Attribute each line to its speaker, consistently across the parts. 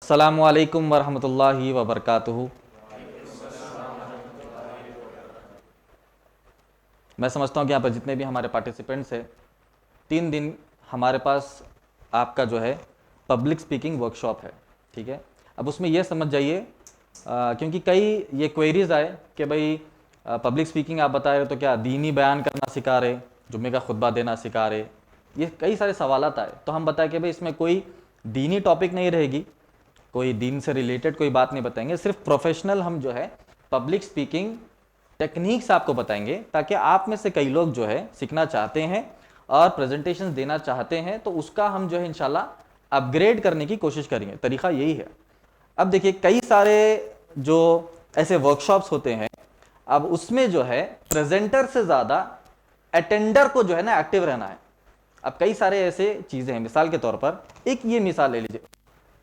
Speaker 1: अस्सलामु अलैकुम वरहमतुल्लाहि वबरकातुहू। मैं समझता हूँ कि यहाँ पर जितने भी हमारे पार्टिसिपेंट्स हैं, 3 दिन हमारे पास आपका जो है पब्लिक स्पीकिंग वर्कशॉप है। ठीक है, अब उसमें यह समझ जाइए, क्योंकि कई ये क्वेरीज आए कि भाई पब्लिक स्पीकिंग आप बता रहे हो तो क्या दीनी बयान करना सिखा रहे, जुम्मे का खुतबा देना सिखा रहे, ये कई सारे सवालात आए। तो हम बताए कि भाई इसमें कोई दीनी टॉपिक नहीं रहेगी, कोई दीन से रिलेटेड कोई बात नहीं बताएंगे, सिर्फ प्रोफेशनल हम जो है पब्लिक स्पीकिंग टेक्निक्स आपको बताएंगे, ताकि आप में से कई लोग जो है सीखना चाहते हैं और प्रेजेंटेशन देना चाहते हैं, तो उसका हम जो है इंशाल्लाह अपग्रेड करने की कोशिश करेंगे। तरीका यही है। अब देखिए कई सारे जो ऐसे वर्कशॉप्स होते हैं, अब उसमें जो है प्रेजेंटर से ज़्यादा अटेंडर को जो है ना एक्टिव रहना है। अब कई सारे ऐसे चीज़ें हैं, मिसाल के तौर पर एक ये मिसाल ले लीजिए,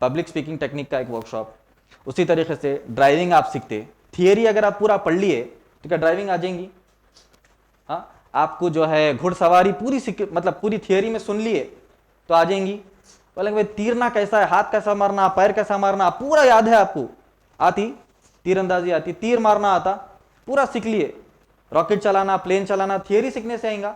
Speaker 1: पब्लिक स्पीकिंग टेक्निक का एक वर्कशॉप। उसी तरीके से ड्राइविंग आप सीखते, थियरी अगर आप पूरा पढ़ लिए तो क्या ड्राइविंग आ जाएंगी? हाँ, आपको जो है घुड़सवारी पूरी मतलब पूरी थियरी में सुन लिए तो आ जाएंगी। बोलेंगे भाई तीरना कैसा है, हाथ कैसा मारना, पैर कैसा मारना, पूरा याद है आपको, आती तीरंदाजी आती, तीर मारना आता, पूरा सीख लिए। रॉकेट चलाना, प्लेन चलाना थियरी सीखने से आएगा?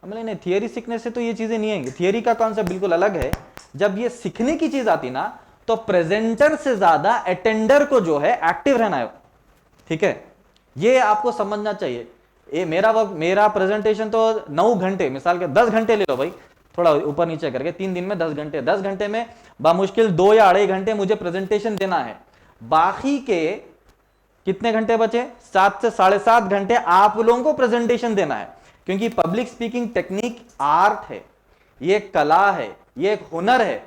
Speaker 1: हमने नहीं, थियरी सीखने से तो ये चीजें नहीं आएंगी। थियरी का कॉन्सेप्ट बिल्कुल अलग है। जब ये सीखने की चीज आती ना, तो प्रेजेंटर से ज्यादा अटेंडर को जो है एक्टिव रहना है। ठीक है, ये आपको समझना चाहिए। ये मेरा प्रेजेंटेशन तो 9 घंटे, मिसाल के 10 घंटे ले लो भाई, थोड़ा ऊपर नीचे करके 3 दिन में 10 घंटे, 10 घंटे में बामुश्किल 2 या 2.5 घंटे मुझे प्रेजेंटेशन देना है। बाकी के कितने घंटे बचे? 7 से 7.5 घंटे आप लोगों को प्रेजेंटेशन देना है। क्योंकि पब्लिक स्पीकिंग टेक्निक आर्ट है, ये एक कला है, ये एक हुनर है।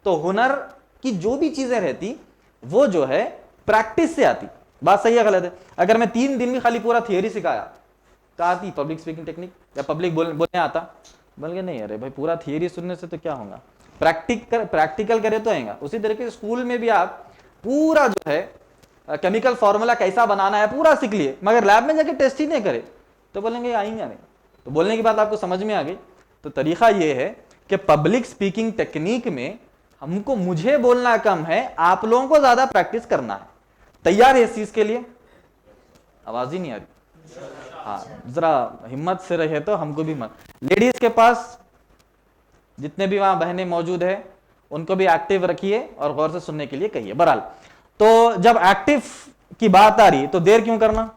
Speaker 1: तो हुनर की जो भी चीजें रहती वो जो है प्रैक्टिस से आती। बात सही है गलत है? अगर मैं 3 दिन में खाली पूरा थियरी सिखाया तो आती पब्लिक स्पीकिंग टेक्निक या पब्लिक बोलने आता? बोल के नहीं, अरे भाई पूरा थियरी सुनने से तो क्या होगा, प्रैक्टिकल करे तो आएगा। उसी तरीके से स्कूल में भी आप पूरा जो है केमिकल फॉर्मूला कैसा बनाना है पूरा सीख लिए, मगर लैब में जाके टेस्ट ही नहीं करे तो बोलेंगे आएंगे नहीं। तो बोलने की बात आपको समझ में आ गई। तो तरीका ये है कि पब्लिक स्पीकिंग टेक्निक में मुझे बोलना कम है, आप लोगों को ज्यादा प्रैक्टिस करना है। तैयार है इस चीज के लिए? आवाज ही नहीं आ रही। हाँ, जरा हिम्मत से रहे तो हमको भी मत। लेडीज के पास जितने भी वहां बहनें मौजूद है उनको भी एक्टिव रखिए और गौर से सुनने के लिए कहिए। बहरहाल, तो जब एक्टिव की बात आ रही तो देर क्यों करना,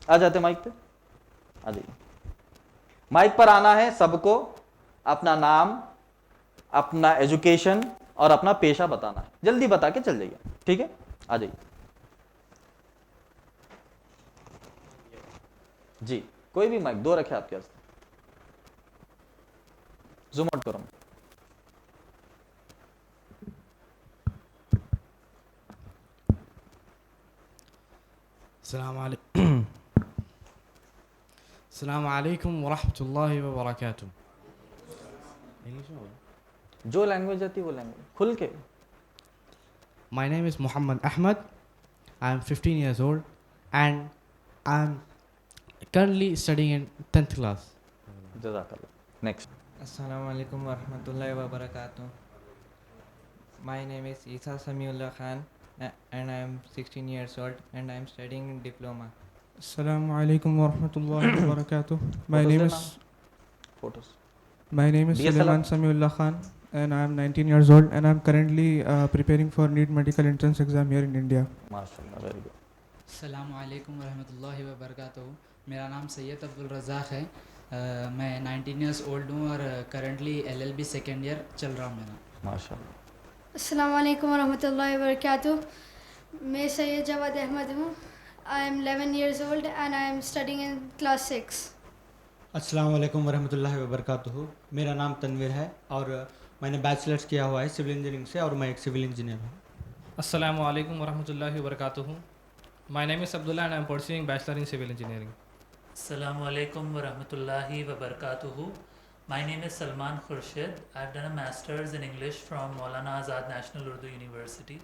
Speaker 1: आ जाते माइक पे, आ जाइए। माइक पर आना है सबको, अपना नाम, अपना एजुकेशन और अपना पेशा बताना है। जल्दी बता के चल जाइए, ठीक है? आ जाइए जी। कोई भी माइक, 2 रखे आपके पास, जूम आउट करो।
Speaker 2: अस्सलाम वालेकुम वरहमतुल्लाहि वबरकातुह।
Speaker 1: जो लैंग्वेज आती है वो लैंग्वेज खुल के।
Speaker 2: My name is Muhammad Ahmad. I am 15 years old and I am currently studying in 10th class.
Speaker 1: जज़ाकल्लाह। Next.
Speaker 3: Assalamu alaikum warahmatullahi wabarakatuh. My name is Isa Samiullah Khan and I am 16 years old and I am studying in diploma.
Speaker 4: Assalamu alaikum warahmatullahi wabarakatuh. My name is
Speaker 1: Photos. DSLR.
Speaker 4: Suleiman Samiullah Khan and I am 19 years old and I am currently preparing for NEET medical entrance exam here in India.
Speaker 1: माशाल्लाह, very good.
Speaker 5: अस्सलामु अलैकुम वरहमतुल्लाहि वबरकातुहू। मेरा नाम सैयद अब्दुल रज़ाक है। मैं 19 years old हूँ और करंटली LLB सेकेंड ईयर चल रहा हूँ मेरा।
Speaker 1: माशाल्लाह।
Speaker 6: अस्सलाम वालेकुम वरहमतुल्लाहि वबरकातुह। मैं सैयद जवाद अहमद हूँ। I am 11 years old and I am studying in class 6.
Speaker 7: अस्सलाम वालेकुम वरहमतुल्लाहि वबरकातुहू। मेरा नाम तनवीर है और मैंने बैचलर्स किया हुआ है सिविल इंजीनियरिंग से और मैं एक सिविल इंजीनियर हूँ।
Speaker 8: अस्सलामु अलैकुम वरहमतुल्लाहि वबरकातुहू। My name is Abdullah and I am pursuing Bachelor in Civil Engineering.
Speaker 9: Assalamu alaikum wa rahmatullahi wa barakatuhu. My name is Salman Khurshid. I've done a Master's in English from Maulana Azad National Urdu University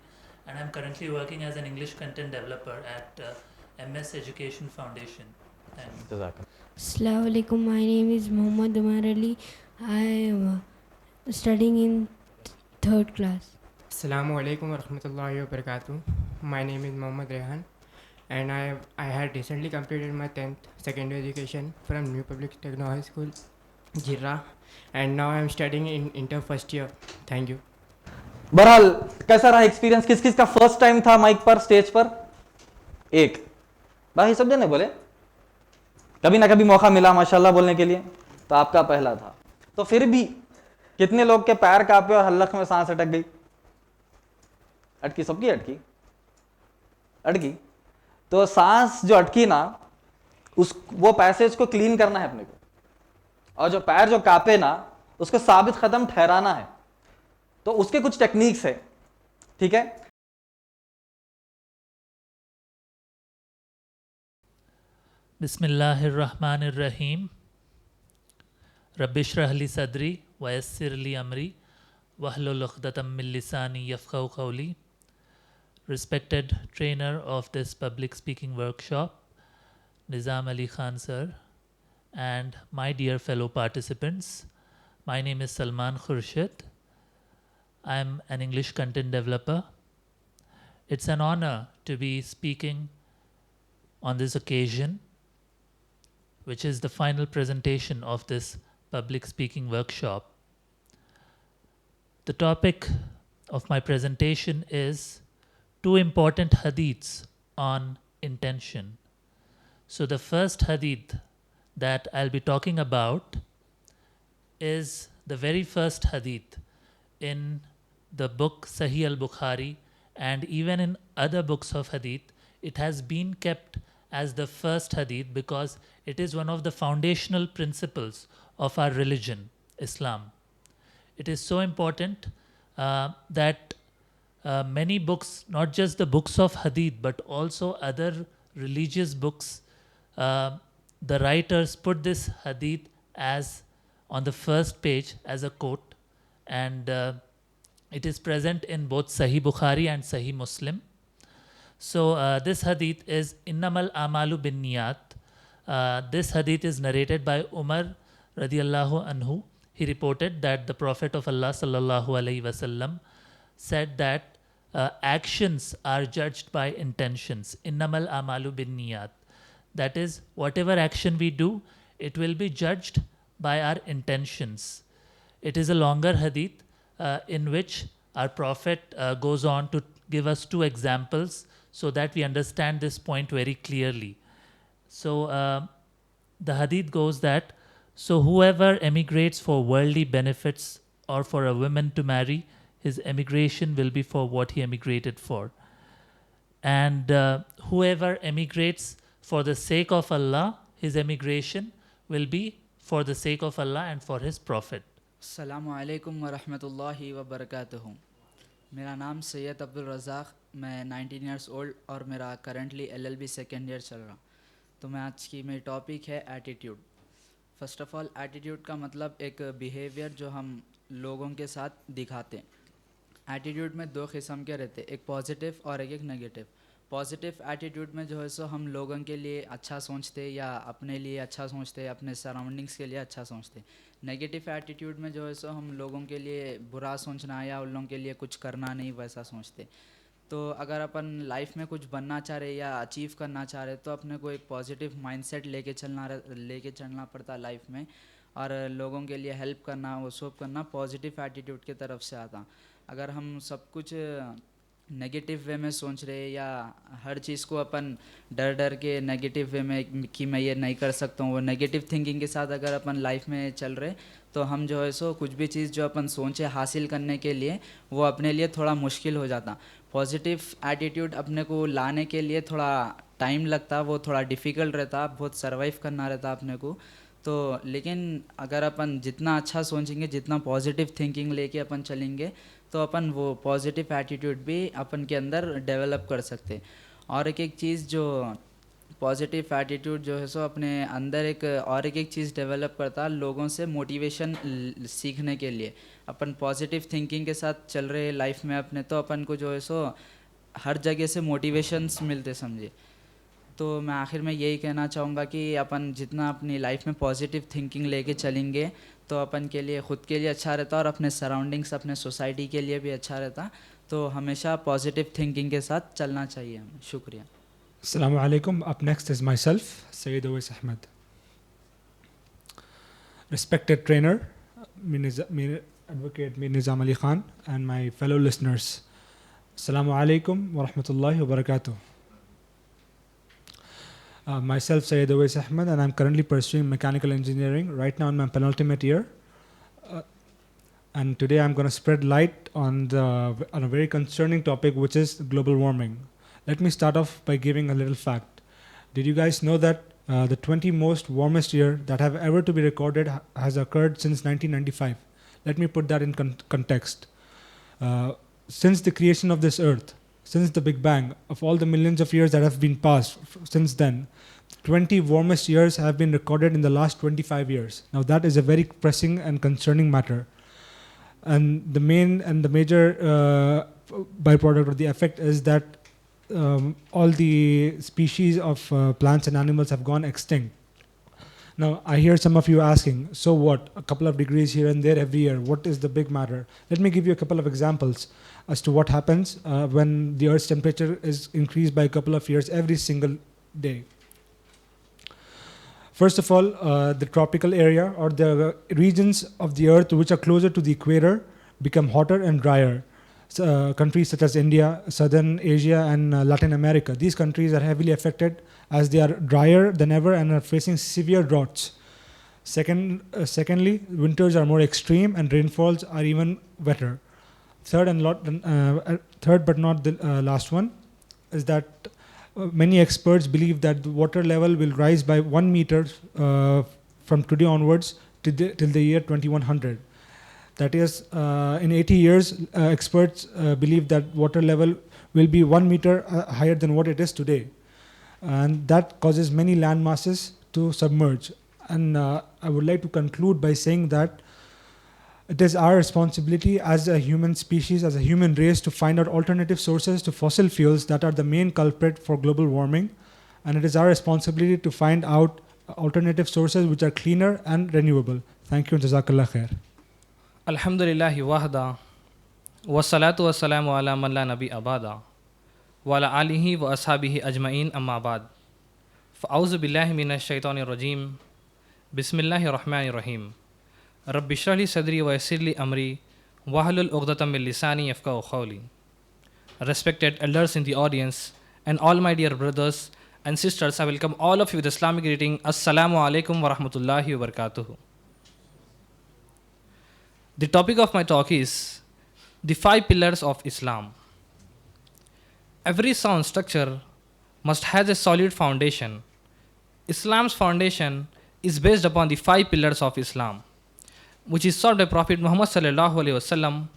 Speaker 9: and I'm currently working as an English content developer at MS Education Foundation.
Speaker 10: Assalamu alaikum. My name is Muhammad Umar Ali. I am studying in 3rd class.
Speaker 11: Assalamu alaikum warahmatullahi wabarakatuh. My name is Mohammad Rehan and I had recently completed my 10th secondary education from New Public Techno High School, Jirra, and now I am studying in inter first year. Thank you.
Speaker 1: बहरहाल कैसा रहा experience? किस किस का first time था mic पर, stage पर? एक भाई, सब जने बोले कभी ना कभी मौका मिला माशाल्लाह बोलने के लिए, तो आपका पहला था। तो फिर भी कितने लोग के पैर कांपे और हल्क में सांस अटक गई? अटकी? सबकी अटकी? अटकी। तो सांस जो अटकी ना, उस वो पैसेज को क्लीन करना है अपने को, और जो पैर जो कांपे ना, उसको साबित कदम ठहराना है। तो उसके कुछ टेक्निक्स है, ठीक है?
Speaker 9: बिस्मिल्लाहिर्रहमानिर्रहीम। रब्बिश्रह ली सदरी वयस्सिर ली अमरी वहलुल उक़दतम मिन लिसानी यफ़क़हू क़ौली। Respected trainer of this public speaking workshop, Nizam Ali Khan sir, and my dear fellow participants, my name is Salman Khurshid. I am an English content developer. It's an honor to be speaking on this occasion, which is the final presentation of this public speaking workshop. The topic of my presentation is two important hadiths on intention. So the first hadith that I'll be talking about is the very first hadith in the book Sahih al-Bukhari, and even in other books of hadith it has been kept as the first hadith because it is one of the foundational principles of our religion, Islam. It is so important that many books, not just the books of hadith but also other religious books, the writers put this hadith as on the first page as a quote, and it is present in both Sahih Bukhari and Sahih Muslim. So this hadith is Innamal Amalu bin Niyat. This hadith is narrated by Umar radiallahu anhu. He reported that the Prophet of Allah sallallahu alaihi wasallam said that actions are judged by intentions. Innamal amalu bin niyat. That is, whatever action we do, it will be judged by our intentions. It is a longer hadith in which our Prophet goes on to give us two examples so that we understand this point very clearly. So the hadith goes that, so whoever emigrates for worldly benefits or for a woman to marry, his emigration will be for what he emigrated for. And whoever emigrates for the sake of Allah, his emigration will be for the sake of Allah and for his Prophet.
Speaker 5: अस्सलामु अलैकुम वरहमतुल्लाहि वबरकातुहू। मेरा नाम सैयद अब्दुल रज़ाक, मैं 19 years old और मेरा currently LLB second year चल रहा। तो मैं आज की मेरी टॉपिक है attitude. First of all, attitude का मतलब एक बिहेवियर जो हम लोगों के साथ दिखाते हैं। एटीट्यूड में दो किस्म के रहते हैं, एक पॉजिटिव और एक नेगेटिव। पॉजिटिव एटीट्यूड में जो है सो हम लोगों के लिए अच्छा सोचते या अपने लिए अच्छा सोचते, अपने सराउंडिंग्स के लिए अच्छा सोचते। नेगेटिव एटीट्यूड में जो है सो हम लोगों के लिए बुरा सोचना या उन लोगों के लिए कुछ करना नहीं वैसा सोचते। तो अगर अपन लाइफ में कुछ बनना चाह रहे या अचीव करना चाह रहे तो अपने को एक पॉजिटिव माइंडसेट लेके चलना पड़ता लाइफ में, और लोगों के लिए हेल्प करना, वो सब करना पॉजिटिव एटीट्यूड की तरफ से आता। अगर हम सब कुछ नेगेटिव वे में सोच रहे या हर चीज़ को अपन डर डर के नेगेटिव वे में कि मैं ये नहीं कर सकता हूँ, वो नेगेटिव थिंकिंग के साथ अगर अपन लाइफ में चल रहे तो हम जो है सो कुछ भी चीज़ जो अपन सोचे हासिल करने के लिए वो अपने लिए थोड़ा मुश्किल हो जाता। पॉजिटिव एटीट्यूड अपने को लाने के लिए थोड़ा टाइम लगता, वो थोड़ा डिफ़िकल्ट रहता, बहुत सर्वाइव करना रहता अपने को। तो लेकिन अगर अपन जितना अच्छा सोचेंगे, जितना पॉजिटिव थिंकिंग लेके अपन चलेंगे तो अपन वो पॉजिटिव एटीट्यूड भी अपन के अंदर डेवलप कर सकते। और एक चीज़ जो पॉजिटिव एटीट्यूड जो है सो अपने अंदर एक चीज़ डेवलप करता, लोगों से मोटिवेशन सीखने के लिए। अपन पॉजिटिव थिंकिंग के साथ चल रहे लाइफ में अपने, तो अपन को जो है सो हर जगह से मोटिवेशंस मिलते समझे। तो मैं आखिर में यही कहना चाहूँगा कि अपन जितना अपनी लाइफ में पॉजिटिव थिंकिंग लेके चलेंगे तो अपन के लिए ख़ुद के लिए अच्छा रहता और अपने सराउंडिंग्स, अपने सोसाइटी के लिए भी अच्छा रहता। तो हमेशा पॉजिटिव थिंकिंग के साथ चलना चाहिए हमें। शुक्रिया।
Speaker 12: Assalamu alaikum. Up next is myself, Sayyid Awais Ahmed. Respected trainer, Mir Advocate Mir Nizam Ali Khan, and my fellow listeners. Assalamu alaikum wa rahmatullahi wa barakatuh. Myself, Sayyid Awais Ahmed, and I'm currently pursuing mechanical engineering right now in my penultimate year. And today I'm going to spread light on a very concerning topic, which is global warming. Let me start off by giving a little fact. Did you guys know that the 20 most warmest year that have ever to be recorded has occurred since 1995? Let me put that in context. Since the creation of this earth, since the Big Bang, of all the millions of years that have been passed since then, 20 warmest years have been recorded in the last 25 years. Now that is a very pressing and concerning matter. And the major byproduct or the effect is that all the species of plants and animals have gone extinct. Now, I hear some of you asking, so what? A couple of degrees here and there every year. What is the big matter? Let me give you a couple of examples as to what happens when the Earth's temperature is increased by a couple of years every single day. First of all, the tropical area or the regions of the Earth which are closer to the equator become hotter and drier. Countries such as India, Southern Asia, and Latin America. These countries are heavily affected as they are drier than ever and are facing severe droughts. Secondly, winters are more extreme and rainfalls are even wetter. Third but not the last one is that many experts believe that the water level will rise by 1 meter from today onwards till the year 2100. That is, in 80 years, experts believe that water level will be 1 meter higher than what it is today. And that causes many land masses to submerge. And I would like to conclude by saying that it is our responsibility as a human species, as a human race, to find out alternative sources to fossil fuels that are the main culprit for global warming. And it is our responsibility to find out alternative sources which are cleaner and renewable. Thank you and Jazakallah khair.
Speaker 8: Alhamdulillahi wahda wa salatu wa salamu ala man la nabi abada wa ala alihi wa ashabihi ajma'in amma ba'd. Fa'auzu billahi minash shaitanir rajim. Bismillahir rahmanir rahim. Rabbi shrah li sadri wa yassir li amri wahlul 'uqdatam min lisani yafqahu qawli. Respected elders in the audience and all my dear brothers and sisters, I welcome all of you with Islamic greeting. Assalamu alaikum wa rahmatullahi wa barakatuh. The topic of my talk is the 5 pillars of Islam. Every sound structure must have a solid foundation. Islam's foundation is based upon the 5 pillars of Islam, which is taught by Prophet Muhammad sallallahu alaihi wasallam,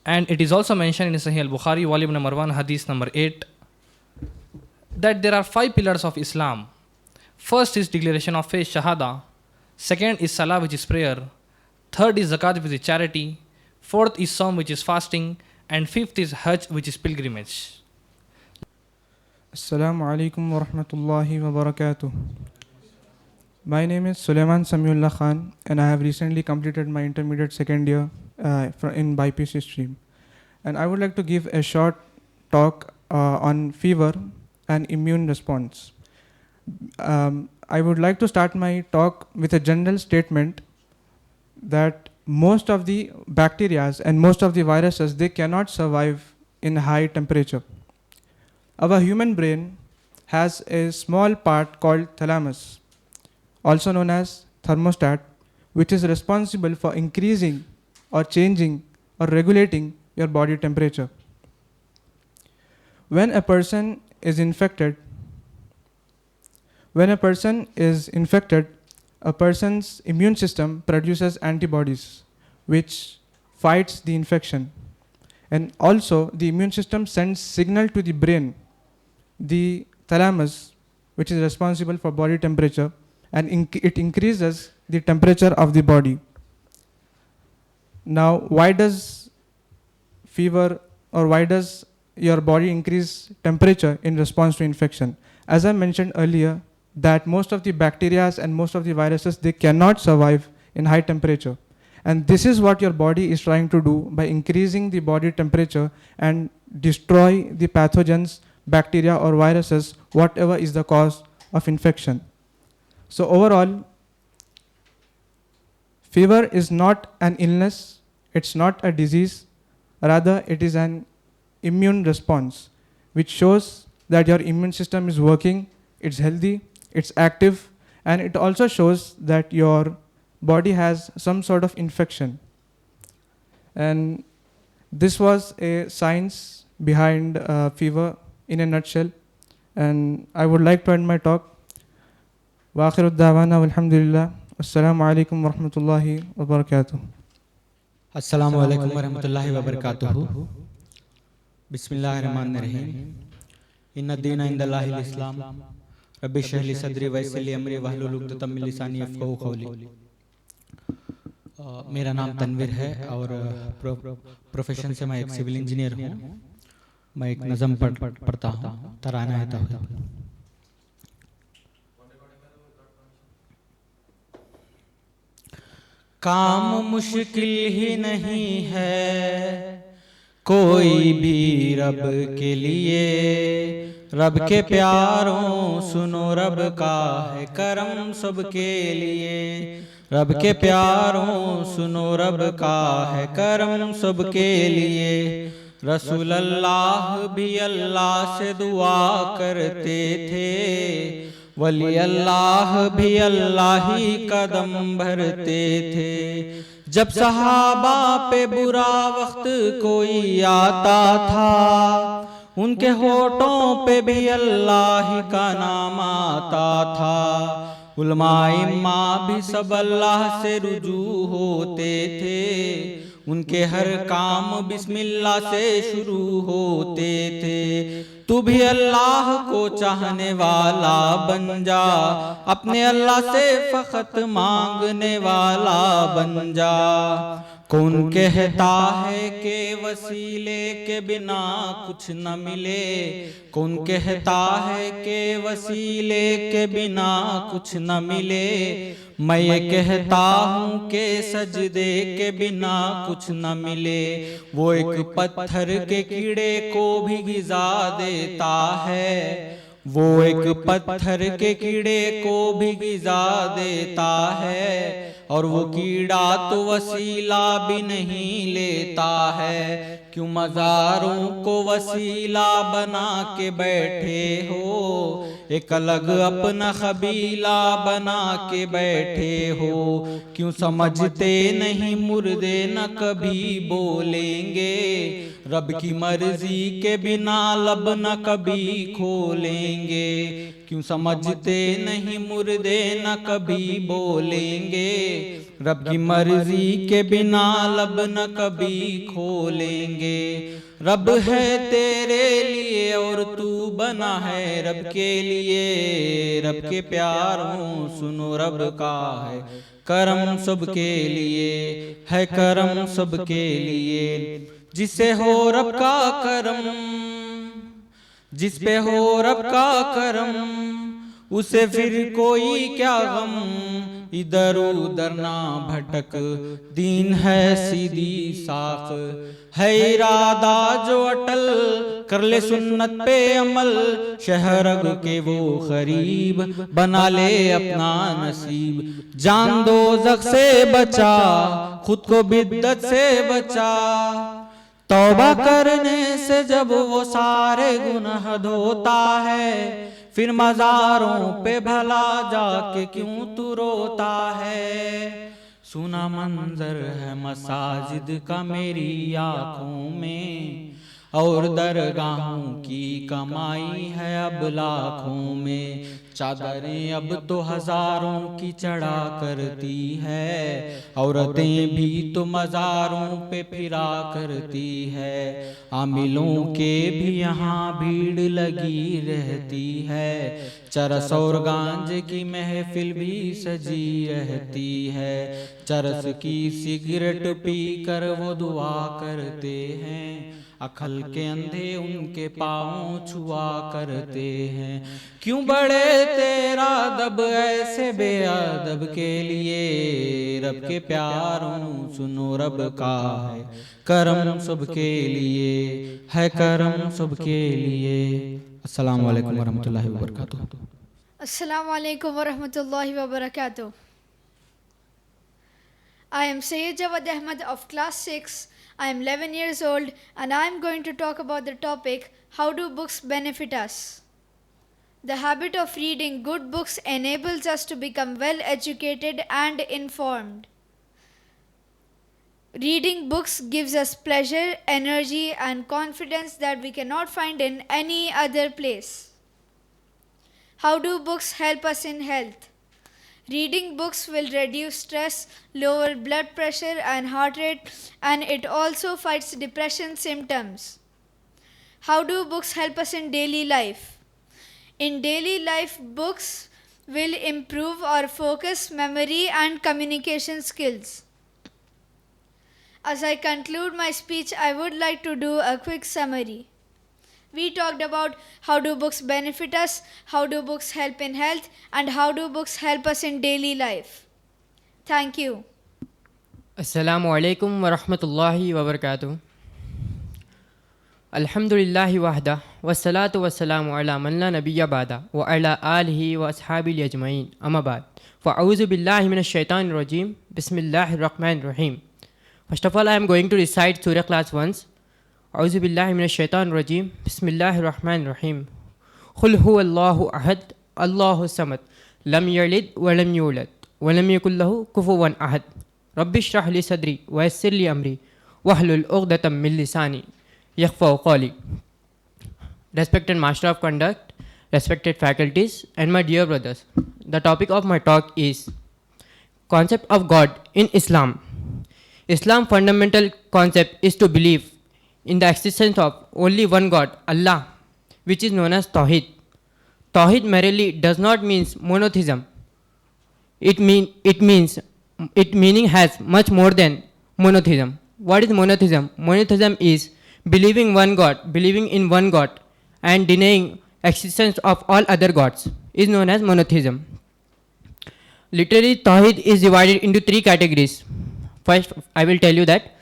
Speaker 8: and it is also mentioned in Sahih al-Bukhari, volume number 1, hadith number 8, that there are 5 pillars of Islam. First is declaration of faith, shahada. Second is salah, which is prayer. Third is zakat, which is charity. Fourth is Sawm, which is fasting. And fifth is Hajj, which is pilgrimage.
Speaker 4: Assalamu alaikum wa rahmatullahi wa barakatuh. My name is Sulaiman Samiullah Khan, and I have recently completed my intermediate second year in BPC stream. And I would like to give a short talk on fever and immune response. I would like to start my talk with a general statement that most of the bacteria and most of the viruses, they cannot survive in high temperature. Our human brain has a small part called thalamus, also known as thermostat, which is responsible for increasing or changing or regulating your body temperature. When a person is infected, a person's immune system produces antibodies which fights the infection. And also the immune system sends signal to the brain, the thalamus, which is responsible for body temperature, and it increases the temperature of the body. Now, why does fever or why does your body increase temperature in response to infection? As I mentioned earlier, that most of the bacteria and most of the viruses, they cannot survive in high temperature. And this is what your body is trying to do by increasing the body temperature and destroy the pathogens, bacteria or viruses, whatever is the cause of infection. So overall, fever is not an illness, it's not a disease, rather it is an immune response, which shows that your immune system is working, it's healthy, it's active, and it also shows that your body has some sort of infection. And this was a science behind fever in a nutshell. And I would like to end my talk. Wa akhiru da'wana walhamdulillah. Assalamu alaikum wa rahmatullahi wa barakatuh.
Speaker 7: अस्सलामु अलैकुम वरहमतुल्लाहि वबरकातुहू। बिस्मिल्लाहिर्रहमानिर्रहीम। इन्ना दीना इंदल्लाहिल इस्लाम। Rabbi इश्रह ली सदरी वयस्सिर ली अमरी वहलुल उक़दतम मिन लिसानी यफ़क़हू क़ौली। मेरा नाम तनवीर है और प्रोफेशन से मैं एक सिविल इंजीनियर हूँ। मैं एक नज़म पढ़ता हूँ, तराना है तौहीद। काम मुश्किल ही नहीं है कोई भी रब के लिए, रब के प्यारों सुनो रब का है करम सबके लिए, रब के प्यारों सुनो रब का है करम सबके लिए। रसूल अल्लाह भी अल्लाह से दुआ करते थे, वली अल्लाह भी अल्लाह ही कदम भरते थे। जब सहाबा पे बुरा वक्त कोई आता था, उनके होठों पे भी अल्लाह ही का नाम आता था। उलमाए माँ भी सब अल्लाह से रुजू होते थे, उनके हर काम बिस्मिल्लाह से शुरू होते थे। तू भी अल्लाह को चाहने वाला बन जा, अपने अल्लाह से फकत मांगने वाला बन जा। कौन कहता है कि वसीले के बिना कुछ न मिले, कौन कहता है कि वसीले के बिना कुछ न मिले। मैं ये कहता हूँ कि सजदे के बिना कुछ न मिले। वो एक पत्थर के कीड़े को भी गिज़ा देता है, वो एक पत्थर के कीड़े को भी गिज़ा देता है, और वो कीड़ा तो वसीला भी नहीं लेता है। क्यों मज़ारों को वसीला बना के बैठे हो, एक अलग अपना कबीला बना के बैठे हो। क्यों समझते नहीं मुर्दे न कभी बोलेंगे, रब की मर्जी के बिना लब न कभी खोलेंगे। क्यों समझते नहीं मुर्दे न कभी बोलेंगे, रब की मर्जी के बिना लब न कभी खोलेंगे। रब है तेरे लिए और तू बना है रब के लिए, रब के प्यारों सुनो रब का है करम सबके लिए, है करम सबके लिए। जिसे हो रब का करम, जिस पे हो रब का करम, उसे फिर कोई क्या गम। इधर उधर ना भटक, दीन है सीधी साख, है इरादा जो अटल, कर ले सुन्नत पे अमल। शहरग के वो गरीब, बना ले अपना नसीब। जान दो जख से बचा, खुद को बिद्दत से बचा। तौबा करने से जब वो सारे गुनाह धोता है, फिर मज़ारों पे भला जाके क्यों तू रोता है। सुना मंजर है मसाजिद का मेरी आँखों में, और दरगाहों की कमाई है अब लाखों में। चादरें अब तो हजारों की चढ़ा करती है, औरतें भी तो मज़ारों पे फिरा करती है। आमिलों के भी यहाँ भीड़ लगी रहती है, चरस और गांज की महफिल भी सजी रहती है। चरस की सिगरेट पी कर वो दुआ करते हैं, अकल के अंधे उनके पाँव छुआ करते हैं। क्यों बड़े तेरा दब ऐसे बेअदब के लिए रब के प्यारों सुनो रब का है करम सबके लिए है करम सबके लिए। अस्सलाम वालेकुम वरहमतुल्लाहि वबरकातुहू।
Speaker 6: Assalamu alaikum wa rahmatullahi wa barakatuh. I am Sayyid Jawad Ahmad of class 6. I am 11 years old and I am going to talk about the topic, how do books benefit us? The habit of reading good books enables us to become well educated and informed. Reading books gives us pleasure, energy and confidence that we cannot find in any other place. How do books help us in health? Reading books will reduce stress, lower blood pressure and heart rate, and it also fights depression symptoms. How do books help us in daily life? In daily life, books will improve our focus, memory, and communication skills. As I conclude my speech, I would like to do a quick summary. We talked about how do books benefit us, how do books help in health, and how do books help us in daily life. Thank you.
Speaker 11: Assalamu alaikum wa rahmatullahi wa barakatuh. Alhamdulillahi wahda wassalatu wassalamu ala man la nabiyya ba'da wa ala alihi wa ashabihi ajma'in amma ba'd. Fa'auzu billahi minash shaitanir rajim. Bismillahir rahmanir rahim. First of all, I am going to recite Surah Class 1. أعوذ بالله من الشيطان الرجيم بسم الله الرحمن الرحيم قل هو الله أحد الله الصمد لم يلد ولم يولد ولم يكن له كفوا أحد رب اشرح لي صدري ويسر لي أمري واحلل عقدة من لساني يفقهوا قولي. Respected Master of Conduct, respected faculties, and my dear brothers, the topic of my talk is concept of God in Islam. Islam's fundamental concept is to believe in the existence of only one God, Allah, which is known as Tawheed. Tawheed merely does not mean monotheism. It meaning has much more than monotheism. What is monotheism? Monotheism is believing in one God and denying existence of all other gods is known as monotheism. Literally, Tawheed is divided into three categories. First, I will tell you that.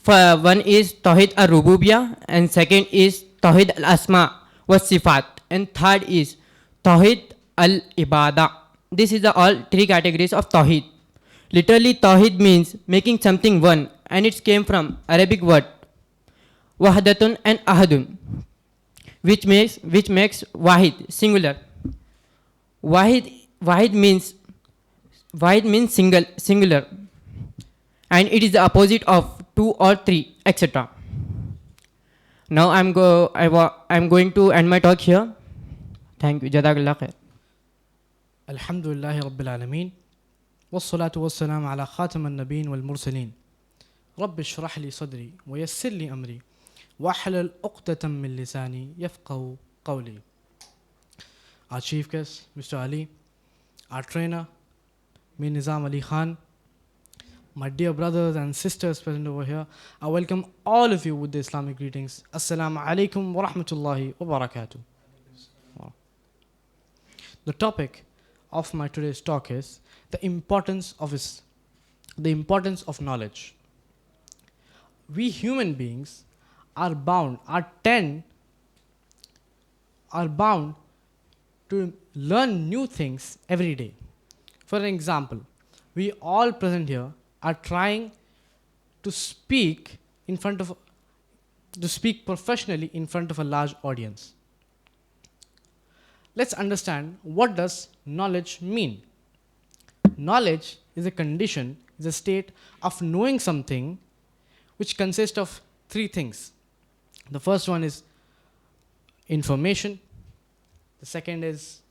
Speaker 11: One is Tawheed al-Rububiyya, and second is Tawheed al-Asma wa Sifat, and third is Tawheed al-Ibadah. This is the all three categories of Tawheed. Literally, Tawheed means making something one, and it came from Arabic word Wahdatun and Ahadun, which makes Wahid singular. Wahid means singular, and it is the opposite of two or three, etc. Now I'm going to end my talk here. Thank you. Jazakallah khair.
Speaker 2: Alhamdulillahi Rabbil Alameen. والصلاة والسلام على خاتم النبيين والمرسلين رب اشرح لي صدري ويسر لي أمري واحلل عقدة من لساني يفقهوا قولي. Our chief guest, Mr. Ali, our trainer, me Nizam Ali Khan, my dear brothers and sisters present over here, I welcome all of you with the Islamic greetings. Assalamu alaikum wa rahmatullahi wa barakatuh. The topic of my today's talk is the importance of knowledge. We human beings are bound to learn new things every day. For an example, we all present here are trying to speak professionally in front of a large audience. Let's understand, what does knowledge mean? Knowledge is a state of knowing something which consists of three things. The first one is information, the second is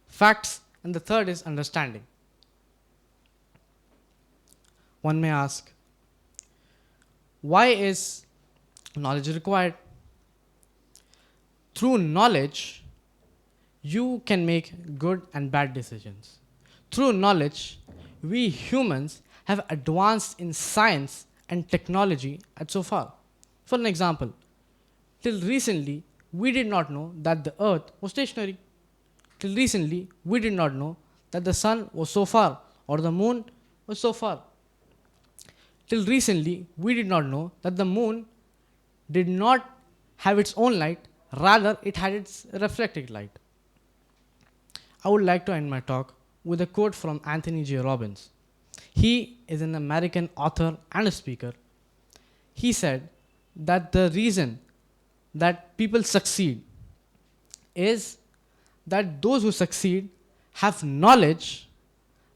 Speaker 2: facts, and the third is understanding. One may ask, why is knowledge required? Through knowledge, you can make good and bad decisions. Through knowledge, we humans have advanced in science and technology at so far. For an example, till recently, we did not know that the earth was stationary. Till recently, we did not know that the sun was so far or the moon was so far. Till recently, we did not know that the moon did not have its own light, rather, it had its reflected light. I would like to end my talk with a quote from Anthony J. Robbins. He is an American author and a speaker. He said that the reason that people succeed is that those who succeed have knowledge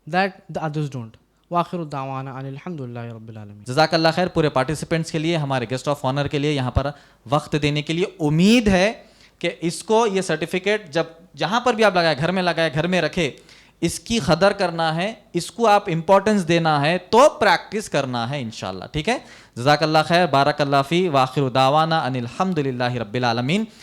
Speaker 2: that the others don't. वाखिर दावाना अल्हम्दुलिल्लाहि रब्बिल आलमीन.
Speaker 1: जज़ाकल्लाह खैर पूरे participants के लिए, हमारे guest of honour के लिए यहाँ पर वक्त देने के लिए. उम्मीद है कि इसको, ये सर्टिफिकेट जब जहाँ पर भी आप लगाए, घर में लगाए, घर में रखे, इसकी कदर करना है, इसको आप इम्पोर्टेंस देना है, तो प्रैक्टिस करना है इंशाल्लाह. ठीक है. जज़ाकल्लाह खैर, बारकल्लाह फी, वाखिर दावाना अनिल हम्दुलिल्लाहि रब्बिल आलमीन.